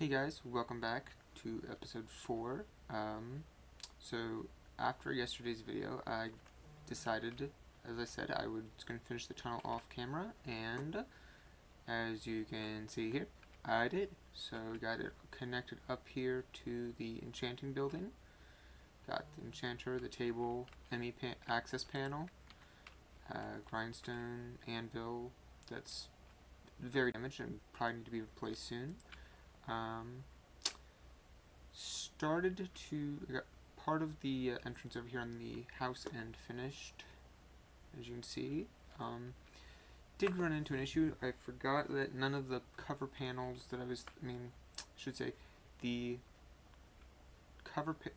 Hey guys, welcome back to episode 4. So after yesterday's video, I decided, as I said, I was going to finish the tunnel off camera, and as you can see here, I did. So we got it connected up here to the enchanting building. Got the enchanter, the table, access panel, grindstone, anvil that's very damaged and probably need to be replaced soon. Started to got part of the entrance over here on the house end finished, as you can see. Did run into an issue. I forgot that none of the cover panels that I should say the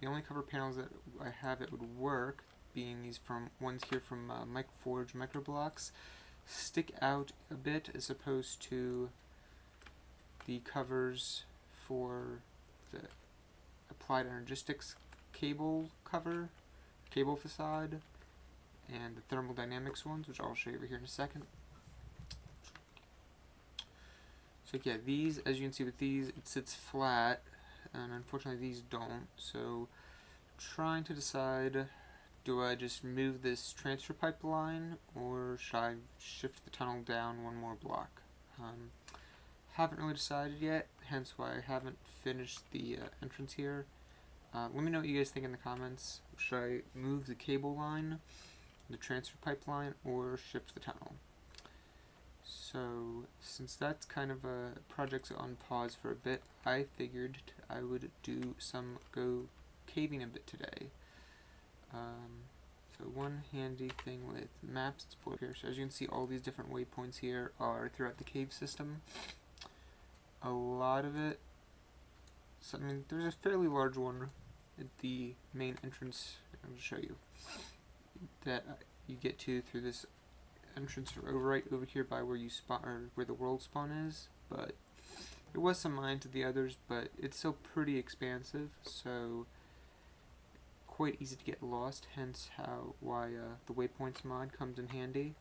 only cover panels that I have that would work, being these ones here from Forge Microblocks, stick out a bit as opposed to the covers for the Applied Energistics cable facade, and the thermodynamics ones, which I'll show you over here in a second. So yeah, these, as you can see with these, it sits flat, and unfortunately these don't. So trying to decide, do I just move this transfer pipeline, or should I shift the tunnel down one more block? Haven't really decided yet, hence why I haven't finished the entrance here. Let me know what you guys think in the comments. Should I move the cable line, the transfer pipeline, or shift the tunnel? So, since that's kind of a project's on pause for a bit, I figured I would go caving a bit today. So one handy thing with maps explored here. So as you can see, all these different waypoints here are throughout the cave system. A lot of it, so, there's a fairly large one at the main entrance. I'll show you that you get to through this entrance right over here by where you spawn, or where the world spawn is. But there was some mine to the others, but it's still pretty expansive, so quite easy to get lost. Hence why the waypoints mod comes in handy.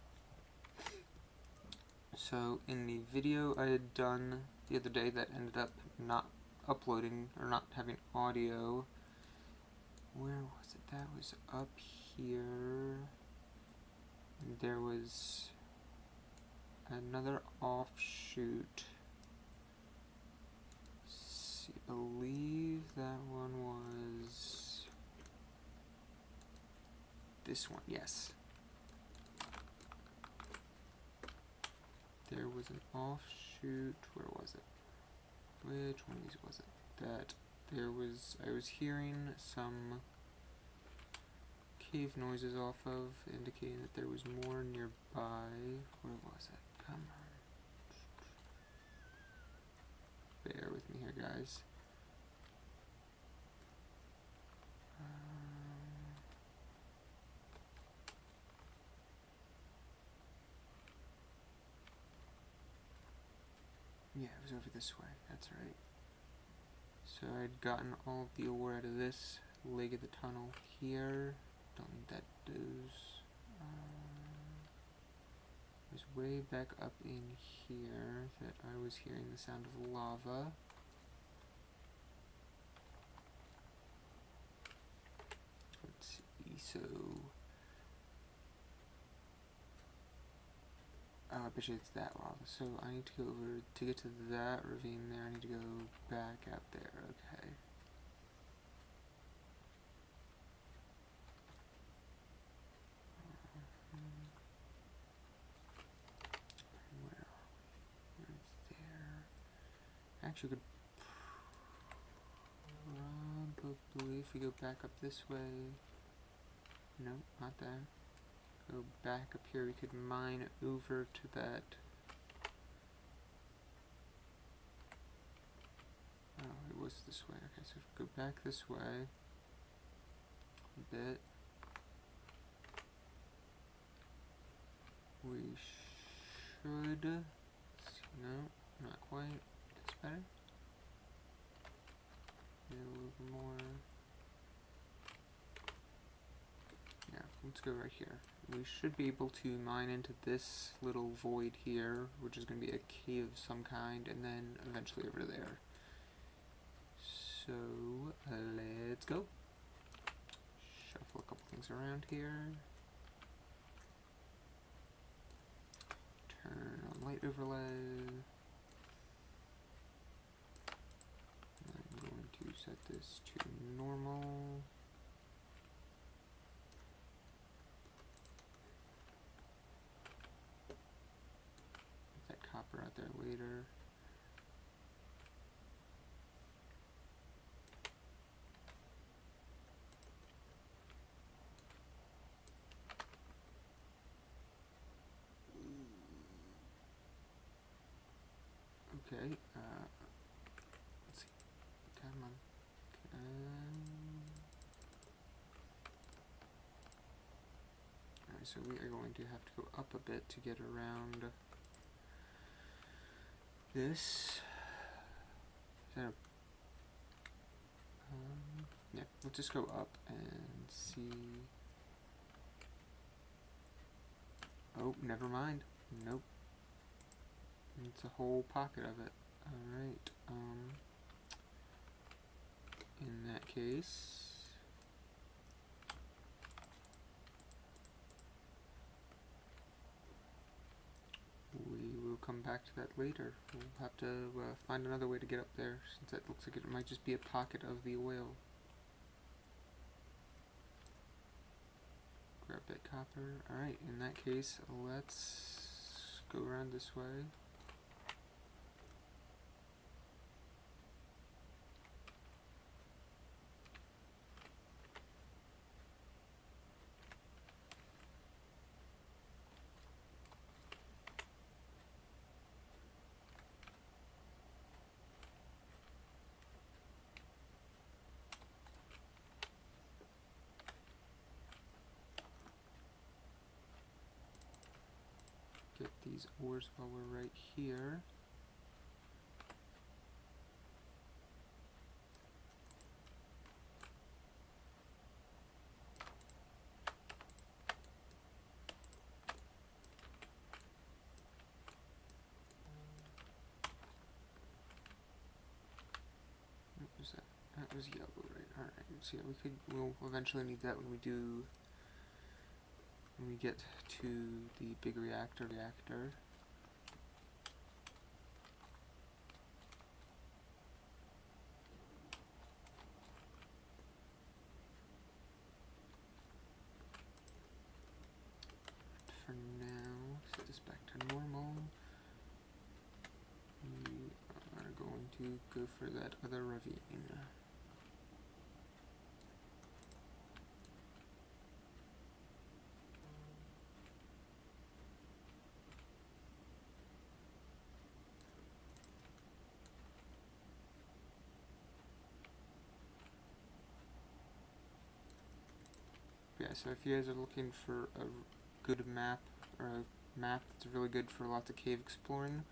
So in the video I had done the other day that ended up not uploading or not having audio, where was it? That was up here. And there was another offshoot. I believe that one was this one, yes. There was an offshoot, where was it? Which one of these was it? That I was hearing some cave noises off of, indicating that there was more nearby. Where was it? Come on. Bear with me here, guys. Yeah, it was over this way, that's right. So I'd gotten all of the ore out of this leg of the tunnel here. Don't need that does. It was way back up in here that I was hearing the sound of lava. Let's see, so I bet you it's that lava. So I need to go over, to get to that ravine there, I need to go back out there, okay. Where is there? Actually, could probably, if we go back up this way, no, not that. Go back up here, we could mine over to that. Oh, it was this way. Okay, so if we go back this way a bit, we should, no, not quite, that's better. Maybe a little more. Yeah, let's go right here. We should be able to mine into this little void here, which is going to be a cave of some kind, and then eventually over there. around here. Turn on light overlay. I'm going to set this to normal. Put that copper out there later. Okay, let's see, come on. Alright, so we are going to have to go up a bit to get around this. Is that a, yeah, let's just go up and see. Oh, never mind. Nope. It's a whole pocket of it. Alright, in that case, we will come back to that later. We'll have to find another way to get up there, since that looks like it might just be a pocket of the oil. Grab that copper. Alright, in that case, let's go around this way. Get these ores while we're right here. What was that? That was yellow, right? Alright, so yeah, we'll eventually need that when we get to the big reactor. For now, set this back to normal. We are going to go for that other ravine. Yeah, so if you guys are looking for a good map, or a map that's really good for lots of cave exploring,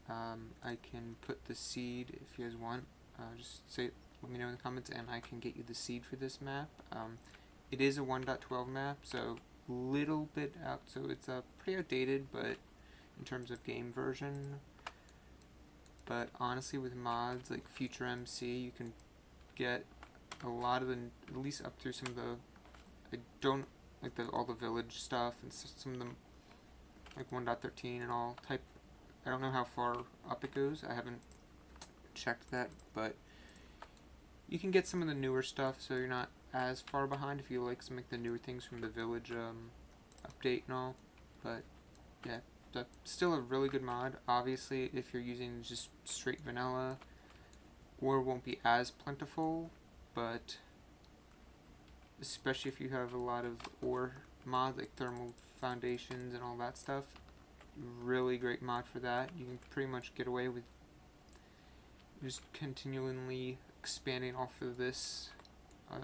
I can put the seed if you guys want. Just let me know in the comments, and I can get you the seed for this map. It is a 1.12 map, so little bit out, so it's pretty outdated, but in terms of game version. But honestly, with mods like Future MC, you can get a lot of the, at least up through some of the, I don't like all the village stuff and some of them like 1.13 and all type. I don't know how far up it goes. I haven't checked that, but you can get some of the newer stuff, so you're not as far behind if you like some of the newer things from the village update and all. But yeah, that's still a really good mod. Obviously, if you're using just straight vanilla, ore won't be as plentiful, but especially if you have a lot of ore mods like thermal foundations and all that stuff, really great mod for that. You can pretty much get away with just continually expanding off of this,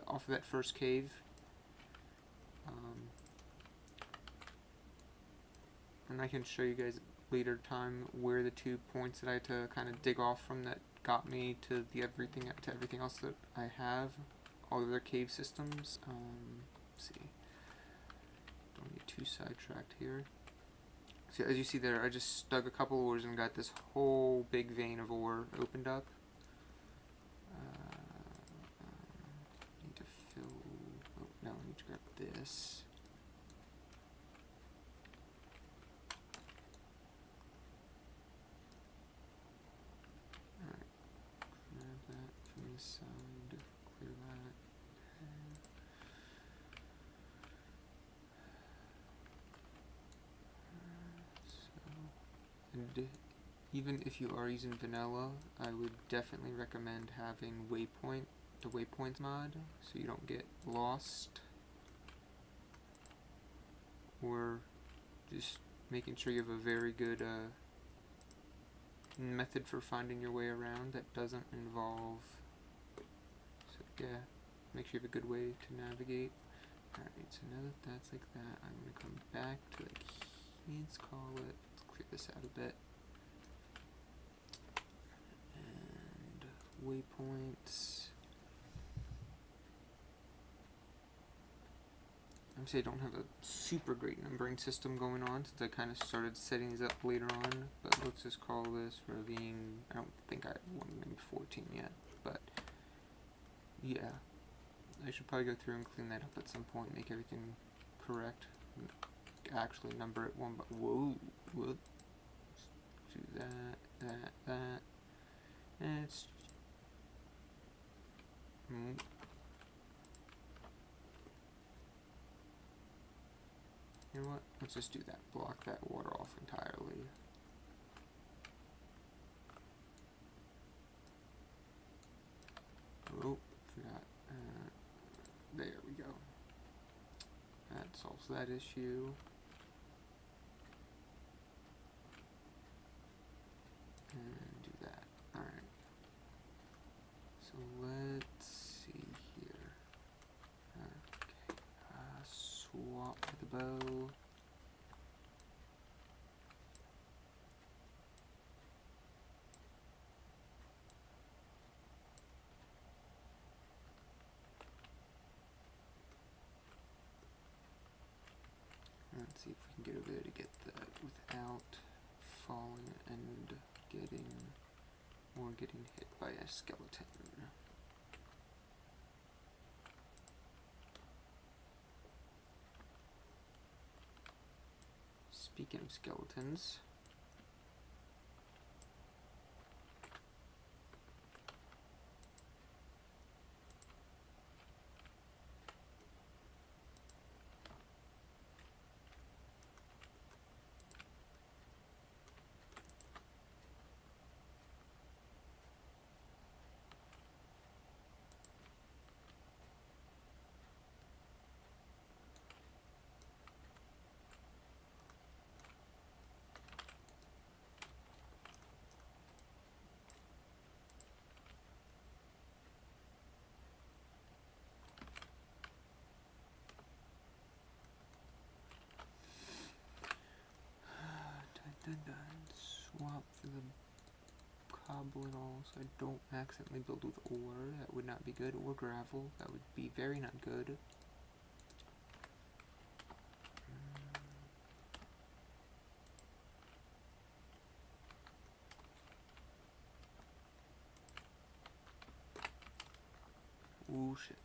off of that first cave. And I can show you guys later time where the 2 points that I had to kind of dig off from that got me to everything else that I have, all of their cave systems. Let's see, don't get too sidetracked here. So as you see there, I just dug a couple ores and got this whole big vein of ore opened up. Need to fill. Oh no, I need to grab this. Alright, grab that from this side, clear that. And even if you are using vanilla, I would definitely recommend having the waypoints mod, so you don't get lost, or just making sure you have a very good method for finding your way around that doesn't involve, so yeah, make sure you have a good way to navigate. Alright, so now that that's like that, I'm going to come back to, like, let's call it, let's clear this out a bit, and waypoints. I'm saying I don't have a super great numbering system going on since I kind of started setting these up later on, but let's just call this ravine. I don't think I have one named 14 yet, but yeah, I should probably go through and clean that up at some point, make everything correct, actually number it one, but whoa, let's do that, and it's you know what? Let's just do that. Block that water off entirely. Oh, forgot. There we go. That solves that issue. And do that. Alright. So let's see here. Okay. Swap the bow. Let's see if we can get over there to get that without falling and getting hit by a skeleton. Speaking of skeletons, swap for the cobble and all, so I don't accidentally build with ore. That would not be good. Or gravel. That would be very not good. Ooh, shit.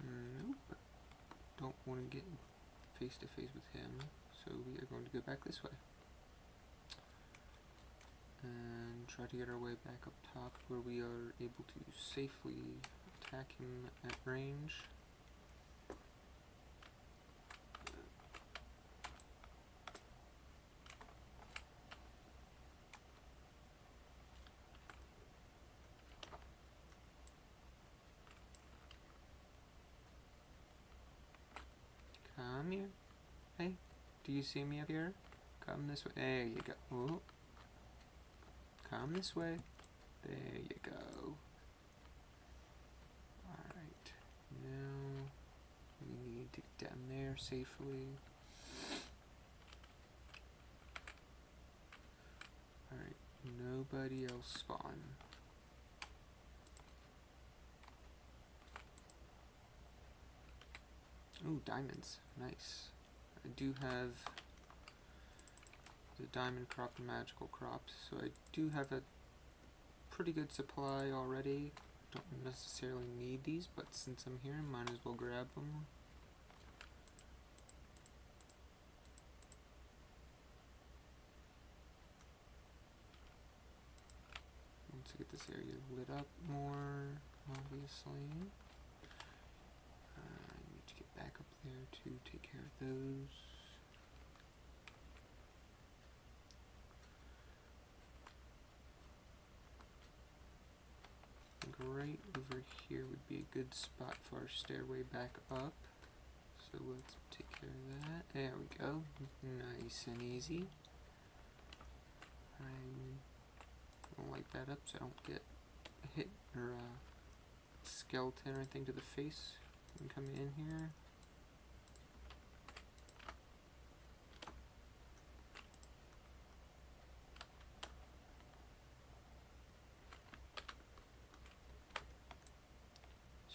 Nope. Don't want to get face to face with him, so we are going to go back this way. And try to get our way back up top where we are able to safely attack him at range. Come here. Hey, do you see me up here? Come this way. There you go. Oh. Come this way. There you go. Alright. Now we need to get down there safely. nobody else spawn. Ooh, diamonds. Nice. I do have the diamond crop and magical crops, so I do have a pretty good supply already. Don't necessarily need these, but since I'm here, might as well grab them. Once I get this area lit up more, obviously. I need to get back up there to take care of those. Right over here would be a good spot for our stairway back up. So let's take care of that. There we go. Nice and easy. I'll light that up so I don't get hit or skeleton or anything to the face when coming in here.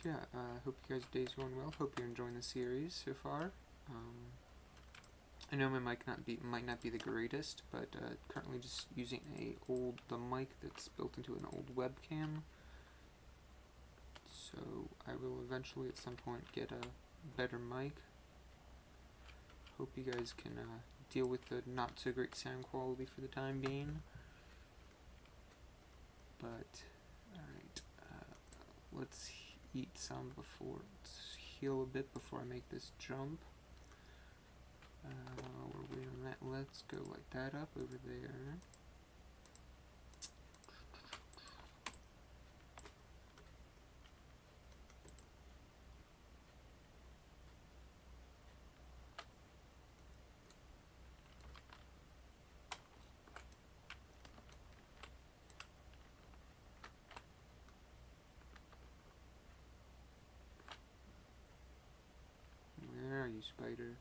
So yeah, hope you guys' day's going well. Hope you're enjoying the series so far. I know my mic might not be the greatest, but currently just using the mic that's built into an old webcam. So I will eventually at some point get a better mic. Hope you guys can deal with the not so great sound quality for the time being. But alright, let's eat some before, let's heal a bit before I make this jump. We're waiting on that. Let's go light that up over there. Where are you, spider?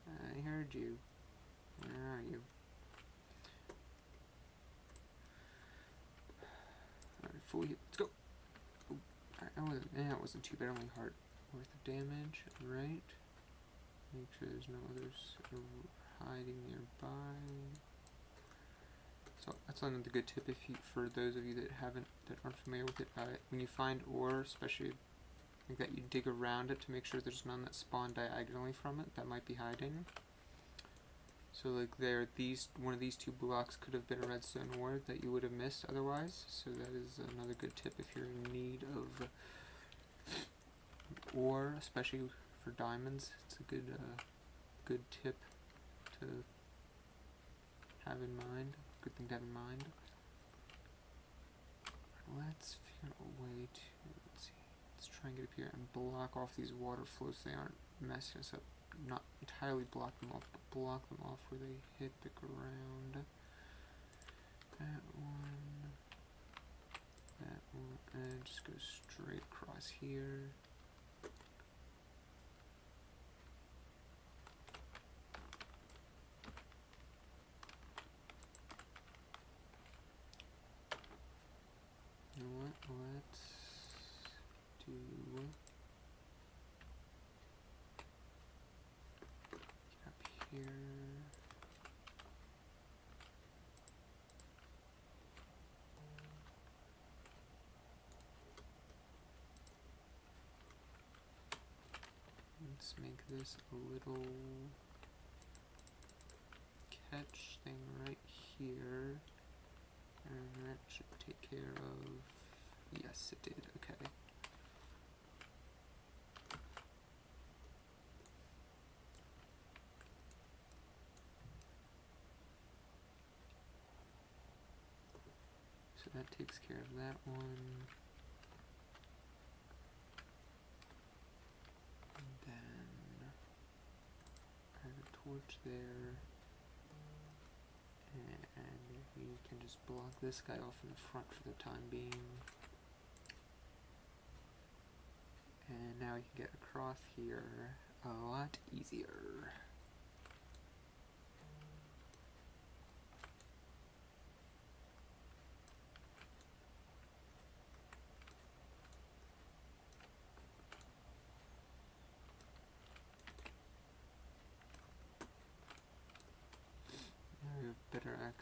I heard you. Where are you? Alright, fully hit. Let's go! Oh, that wasn't too bad. Only heart worth of damage. Right. Make sure there's no others hiding nearby. So that's another good tip for those of you that aren't familiar with it. When you find ore, especially like that, you dig around it to make sure there's none that spawn diagonally from it that might be hiding. So like one of these two blocks could have been a redstone ore that you would have missed otherwise. So that is another good tip if you're in need of ore, especially for diamonds. It's a good tip to have in mind. Good thing to have in mind. Let's figure out a way to, let's try and get up here and block off these water flows so they aren't messing us up. Not entirely block them off, but block them off where they hit the ground. That one, and just go straight across here. You know what? Let's do here. Let's make this a little catch thing right here, and that should take care of, yes it did, okay. So that takes care of that one. And then add a torch there. And we can just block this guy off in the front for the time being. And now we can get across here a lot easier.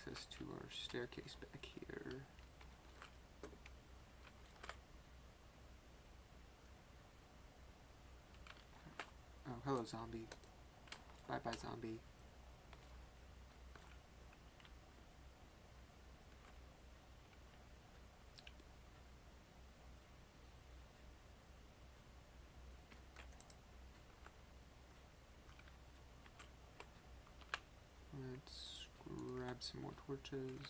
access to our staircase back here. Oh, hello, zombie. Bye-bye, zombie. Let's grab some more torches.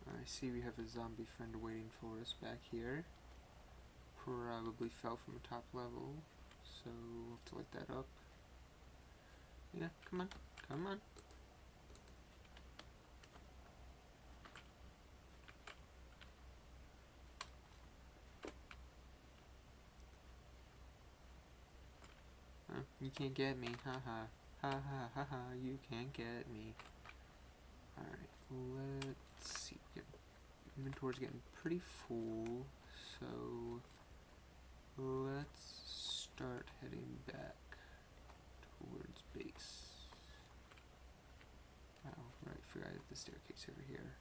I see we have a zombie friend waiting for us back here. Probably fell from the top level, so we'll have to light that up. Yeah, come on, come on. You can't get me, haha. Ha ha ha ha, you can't get me. Alright, let's see. Inventory's getting pretty full, so let's start heading back towards base. Oh, right, forgot the staircase over here.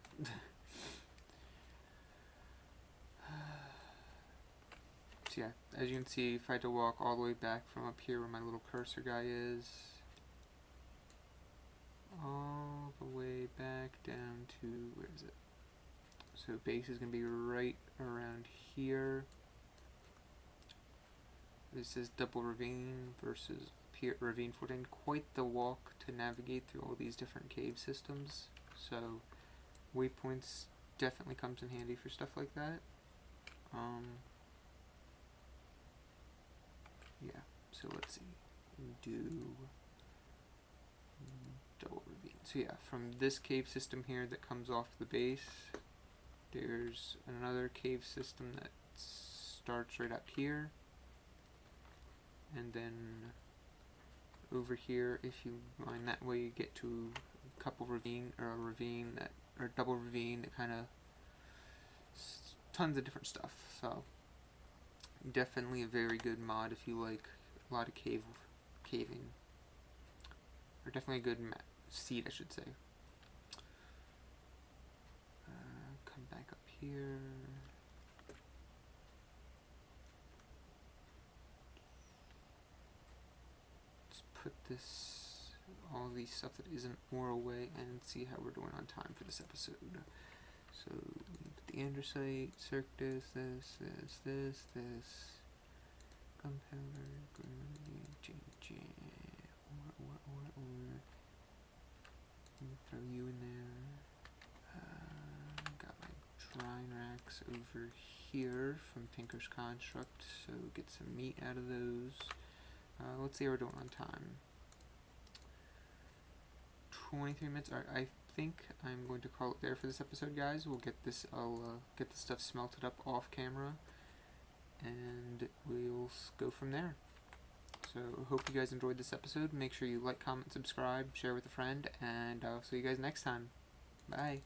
So yeah, as you can see, if I had to walk all the way back from up here where my little cursor guy is, all the way back down to, where is it? So base is going to be right around here. This is double ravine versus here ravine 14. Quite the walk to navigate through all these different cave systems. So waypoints definitely comes in handy for stuff like that. Yeah, so let's see. Do double ravine. So yeah, from this cave system here that comes off the base, there's another cave system that starts right up here, and then over here, if you mine that way, you get to a couple ravine, or a ravine that, or double ravine that kind of tons of different stuff. So definitely a very good mod if you like a lot of caving, or definitely a good seed, I should say. Come back up here. Let's put this, all these stuff that isn't ore away, and see how we're doing on time for this episode. So the andesite, circus, this, gunpowder, ore. Throw you in there. Got my drying racks over here from Tinker's Construct, so get some meat out of those. Let's see how we're doing on time. 23 minutes. Alright, I think I'm going to call it there for this episode, guys. We'll get this, I'll get the stuff smelted up off camera, and we'll go from there. So, hope you guys enjoyed this episode. Make sure you like, comment, subscribe, share with a friend, and I'll see you guys next time. Bye.